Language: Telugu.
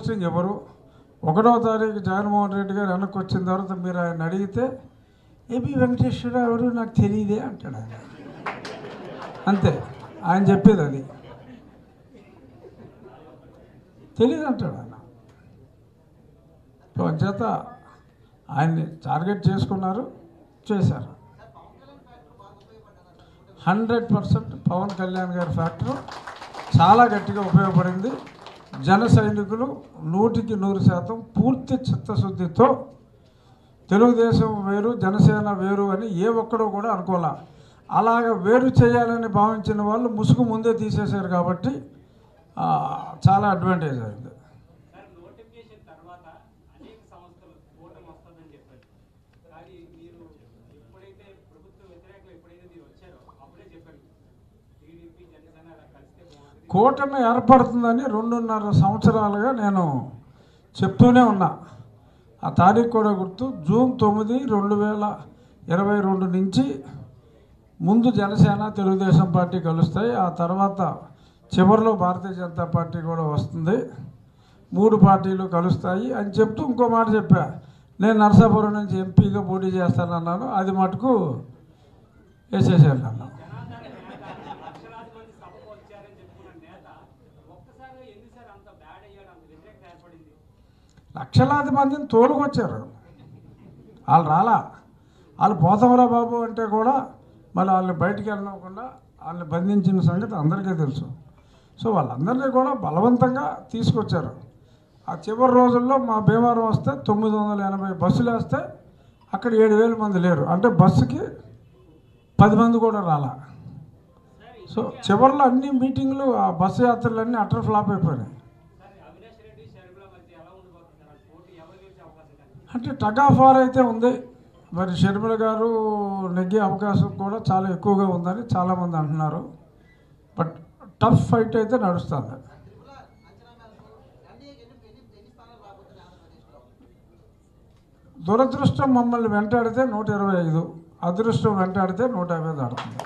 పోస్టింగ్ ఎవరు 1వ తారీఖు జగన్మోహన్ రెడ్డి గారు వెనక్కి వచ్చిన తర్వాత మీరు ఆయన అడిగితే ఏబి వెంకటేశ్వరరావు ఎవరు నాకు తెలియదే అంటాడు ఆయన. అంతే ఆయన చెప్పేది, అది తెలియదు అంటాడు ఆయన. చేత ఆయన్ని టార్గెట్ చేసుకున్నారు, చేశారు. 100% పవన్ కళ్యాణ్ గారి ఫ్యాక్టర్ చాలా గట్టిగా ఉపయోగపడింది. జన సైనికులు 100% పూర్తి చిత్తశుద్ధితో తెలుగుదేశం వేరు జనసేన వేరు అని ఏ ఒక్కడో కూడా అనుకోలే. అలాగ వేరు చేయాలని భావించిన వాళ్ళు ముసుగు ముందే తీసేశారు కాబట్టి చాలా అడ్వాంటేజ్ అయింది. కూటమి ఏర్పడుతుందని 2.5 సంవత్సరాలుగా నేను చెప్తూనే ఉన్నా. ఆ తారీఖు కూడా గుర్తు, జూన్ 9, 2022 నుంచి ముందు జనసేన తెలుగుదేశం పార్టీ కలుస్తాయి, ఆ తర్వాత చివరిలో భారతీయ జనతా పార్టీ కూడా వస్తుంది, 3 పార్టీలు కలుస్తాయి అని చెప్తూ ఇంకో మాట చెప్పా. నేను నరసాపురం నుంచి ఎంపీగా పోటీ చేస్తానన్నాను, అది మటుకు వేసేసాను నన్ను. లక్షలాది మందిని తోలుకొచ్చారు, వాళ్ళు రాలా. వాళ్ళు పోతామరా బాబు అంటే కూడా మళ్ళీ వాళ్ళని బయటికి వెళ్ళకుండా వాళ్ళని బంధించిన సంగతి అందరికీ తెలుసు. సో వాళ్ళందరినీ కూడా బలవంతంగా తీసుకొచ్చారు. ఆ చివరి రోజుల్లో మా భీమవరం వస్తే 980 బస్సులు వేస్తే అక్కడ 7,000 మంది లేరు, అంటే బస్సుకి 10 మంది కూడా రాలా. సో చివరిలో అన్ని మీటింగ్లు, ఆ బస్సు యాత్రలన్నీ అటర్ ఫ్లాప్ అయిపోయినాయి. అంటే టగ్ ఆఫ్ వార్ అయితే ఉంది, మరి షర్మిల గారు నెగ్గే అవకాశం కూడా చాలా ఎక్కువగా ఉందని చాలామంది అంటున్నారు. బట్ టఫ్ ఫైట్ అయితే నడుస్తుంది. దురదృష్టం మమ్మల్ని వెంటాడితే 125, అదృష్టం వెంటాడితే 150 దాడుతుంది.